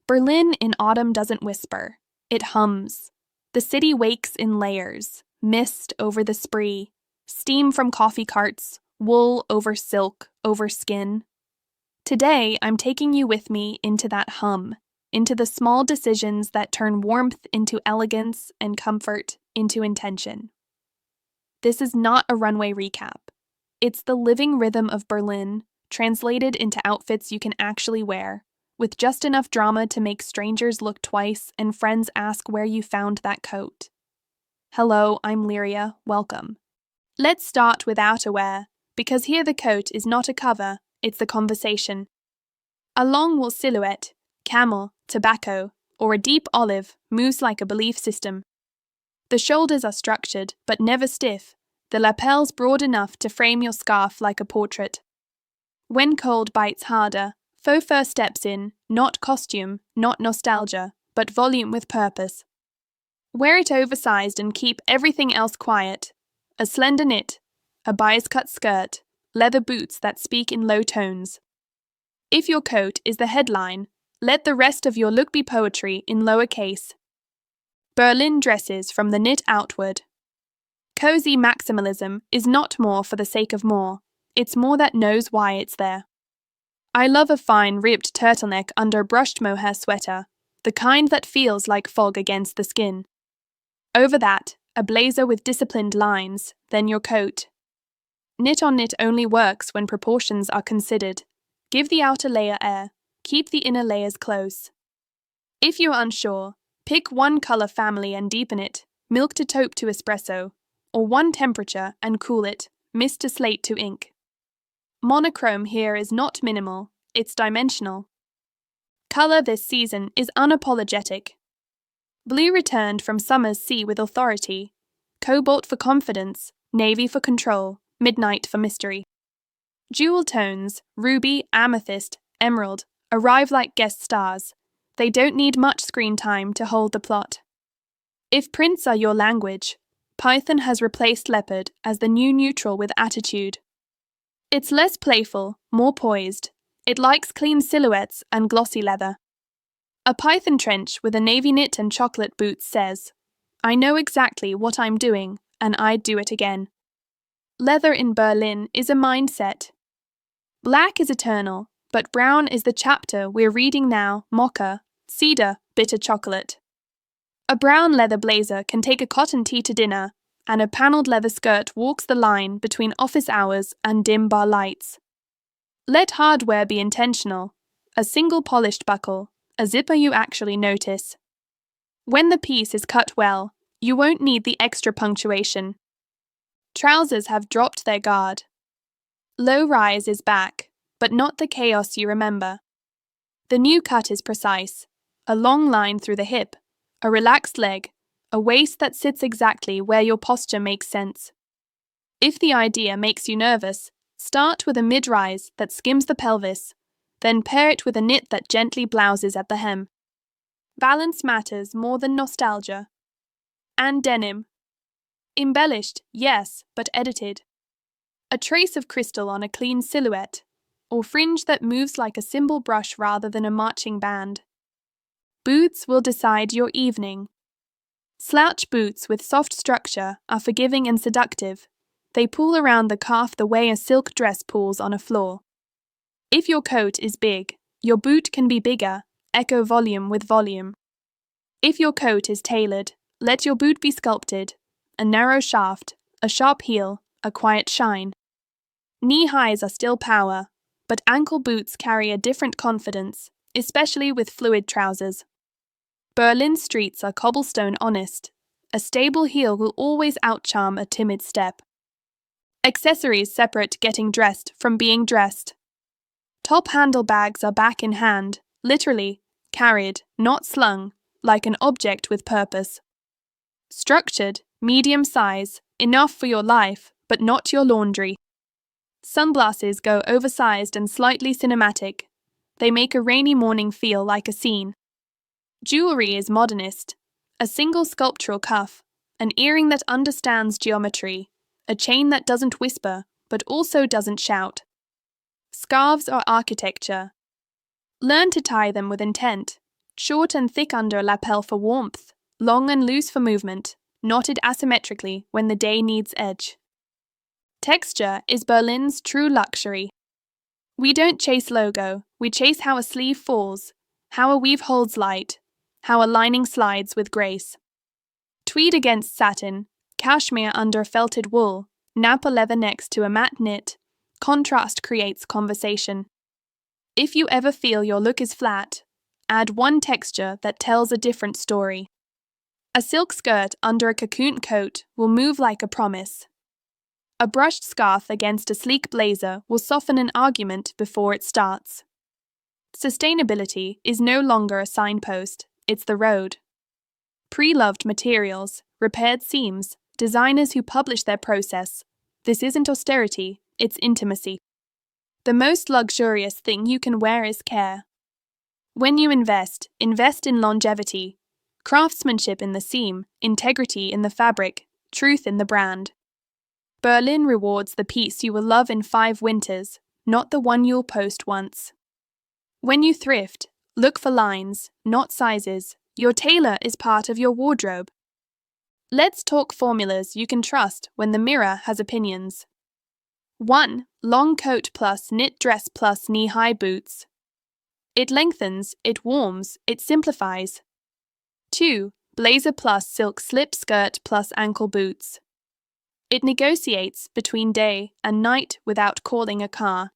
Berlin in autumn doesn't whisper. It hums. The city wakes in layers, mist over the spree, steam from coffee carts, wool over silk, over skin. Today, I'm taking you with me into that hum, into the small decisions that turn warmth into elegance and comfort into intention. This is not a runway recap. It's the living rhythm of Berlin, translated into outfits you can actually wear, with just enough drama to make strangers look twice and friends ask where you found that coat. Hello, I'm Lyria, welcome. Let's start with outerwear, because here the coat is not a cover, it's the conversation. A long wool silhouette, camel, tobacco, or a deep olive moves like a belief system. The shoulders are structured, but never stiff, the lapels broad enough to frame your scarf like a portrait. When cold bites harder, faux fur steps in, not costume, not nostalgia, but volume with purpose. Wear it oversized and keep everything else quiet. A slender knit, a bias-cut skirt, leather boots that speak in low tones. If your coat is the headline, let the rest of your look be poetry in lowercase. Berlin dresses from the knit outward. Cozy maximalism is not more for the sake of more, it's more that knows why it's there. I love a fine ribbed turtleneck under a brushed mohair sweater, the kind that feels like fog against the skin. Over that, a blazer with disciplined lines, then your coat. Knit on knit only works when proportions are considered. Give the outer layer air, keep the inner layers close. If you're unsure, pick one color family and deepen it, milk to taupe to espresso, or one temperature and cool it, mist to slate to ink. Monochrome here is not minimal, it's dimensional. Color this season is unapologetic. Blue returned from summer's sea with authority, cobalt for confidence, navy for control, midnight for mystery. Jewel tones, ruby, amethyst, emerald, arrive like guest stars. They don't need much screen time to hold the plot. If prints are your language, Python has replaced leopard as the new neutral with attitude. It's less playful, more poised. It likes clean silhouettes and glossy leather. A Python trench with a navy knit and chocolate boots says, I know exactly what I'm doing, and I'd do it again. Leather in Berlin is a mindset. Black is eternal, but brown is the chapter we're reading now, mocha, cedar, bitter chocolate. A brown leather blazer can take a cotton tee to dinner, and a panelled leather skirt walks the line between office hours and dim bar lights. Let hardware be intentional, a single polished buckle, a zipper you actually notice. When the piece is cut well, you won't need the extra punctuation. Trousers have dropped their guard. Low rise is back, but not the chaos you remember. The new cut is precise, a long line through the hip, a relaxed leg, a waist that sits exactly where your posture makes sense. If the idea makes you nervous, start with a mid-rise that skims the pelvis, then pair it with a knit that gently blouses at the hem. Balance matters more than nostalgia. And denim. Embellished, yes, but edited. A trace of crystal on a clean silhouette, or fringe that moves like a cymbal brush rather than a marching band. Boots will decide your evening. Slouch boots with soft structure are forgiving and seductive. They pull around the calf the way a silk dress pulls on a floor. If your coat is big, your boot can be bigger, echo volume with volume. If your coat is tailored, let your boot be sculpted, a narrow shaft, a sharp heel, a quiet shine. Knee-highs are still power, but ankle boots carry a different confidence, especially with fluid trousers. Berlin streets are cobblestone honest. A stable heel will always outcharm a timid step. Accessories separate getting dressed from being dressed. Top handle bags are back in hand, literally, carried, not slung, like an object with purpose. Structured, medium size, enough for your life, but not your laundry. Sunglasses go oversized and slightly cinematic. They make a rainy morning feel like a scene. Jewelry is modernist. A single sculptural cuff, an earring that understands geometry, a chain that doesn't whisper, but also doesn't shout. Scarves are architecture. Learn to tie them with intent. Short and thick under lapel for warmth, long and loose for movement, knotted asymmetrically when the day needs edge. Texture is Berlin's true luxury. We don't chase logo, we chase how a sleeve falls, how a weave holds light, how a lining slides with grace. Tweed against satin, cashmere under felted wool, Napa leather next to a matte knit, contrast creates conversation. If you ever feel your look is flat, add one texture that tells a different story. A silk skirt under a cocoon coat will move like a promise. A brushed scarf against a sleek blazer will soften an argument before it starts. Sustainability is no longer a signpost, it's the road. Pre-loved materials, repaired seams, designers who publish their process. This isn't austerity, it's intimacy. The most luxurious thing you can wear is care. When you invest in longevity, craftsmanship in the seam, integrity in the fabric, truth in the brand. Berlin rewards the piece you will love in 5 winters, not the one you'll post once. When you thrift, look for lines, not sizes. Your tailor is part of your wardrobe. Let's talk formulas you can trust when the mirror has opinions. 1. Long coat plus knit dress plus knee-high boots. It lengthens, it warms, it simplifies. 2. Blazer plus silk slip skirt plus ankle boots. It negotiates between day and night without calling a car.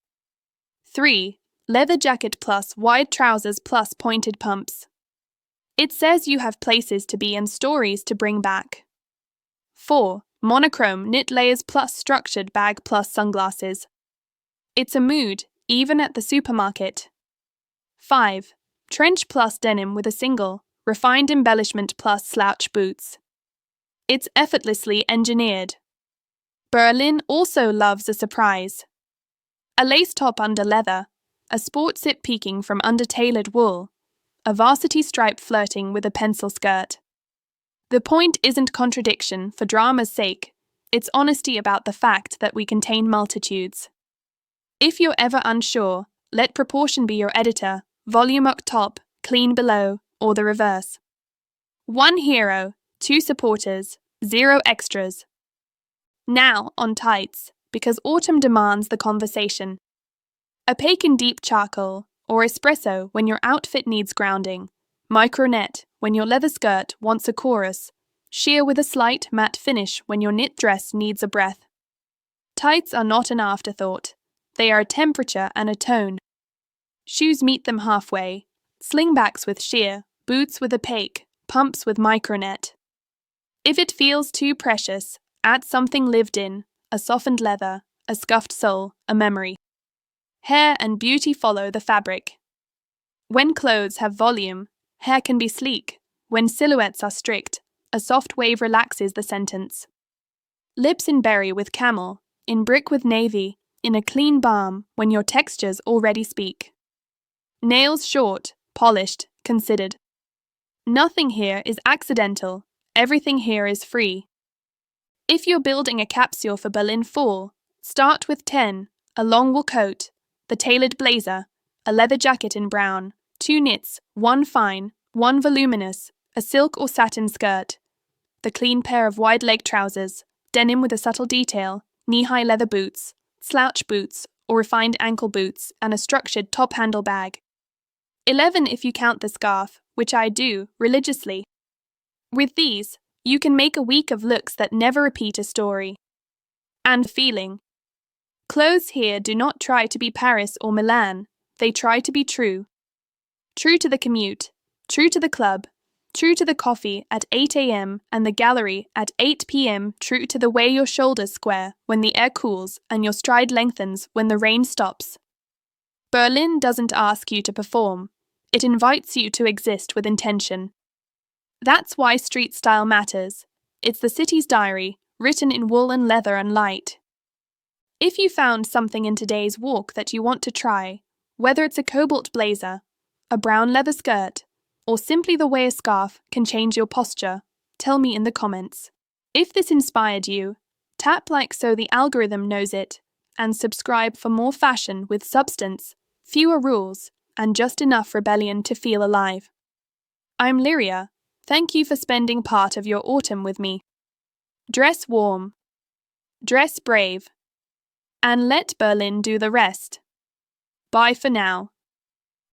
3. Leather jacket plus wide trousers plus pointed pumps. It says you have places to be and stories to bring back. 4. Monochrome knit layers plus structured bag plus sunglasses. It's a mood, even at the supermarket. 5. Trench plus denim with a single, refined embellishment plus slouch boots. It's effortlessly engineered. Berlin also loves a surprise. A lace top under leather, a sport zip peeking from under tailored wool, a varsity stripe flirting with a pencil skirt. The point isn't contradiction for drama's sake, it's honesty about the fact that we contain multitudes. If you're ever unsure, let proportion be your editor, volume up top, clean below, or the reverse. 1 hero, 2 supporters, 0 extras. Now on tights, because autumn demands the conversation. Opaque in deep charcoal, or espresso when your outfit needs grounding. Micronet when your leather skirt wants a chorus. Sheer with a slight matte finish when your knit dress needs a breath. Tights are not an afterthought. They are a temperature and a tone. Shoes meet them halfway. Slingbacks with sheer, boots with opaque, pumps with micronet. If it feels too precious, add something lived in, a softened leather, a scuffed sole, a memory. Hair and beauty follow the fabric. When clothes have volume, hair can be sleek. When silhouettes are strict, a soft wave relaxes the sentence. Lips in berry with camel, in brick with navy, in a clean balm when your textures already speak. Nails short, polished, considered. Nothing here is accidental, everything here is free. If you're building a capsule for Berlin fall, start with 10, a long wool coat, the tailored blazer, a leather jacket in brown, 2 knits, 1 fine, 1 voluminous, a silk or satin skirt, the clean pair of wide leg trousers, denim with a subtle detail, knee-high leather boots, slouch boots or refined ankle boots, and a structured top handle bag. 11 if you count the scarf, which I do, religiously. With these, you can make a week of looks that never repeat a story. And feeling. Clothes here do not try to be Paris or Milan, they try to be true. True to the commute, true to the club, true to the coffee at 8 a.m. and the gallery at 8 p.m. True to the way your shoulders square when the air cools and your stride lengthens when the rain stops. Berlin doesn't ask you to perform, it invites you to exist with intention. That's why street style matters. It's the city's diary, written in wool and leather and light. If you found something in today's walk that you want to try, whether it's a cobalt blazer, a brown leather skirt, or simply the way a scarf can change your posture, tell me in the comments. If this inspired you, tap like so the algorithm knows it, and subscribe for more fashion with substance, fewer rules, and just enough rebellion to feel alive. I'm Lyria. Thank you for spending part of your autumn with me. Dress warm. Dress brave. And let Berlin do the rest. Bye for now.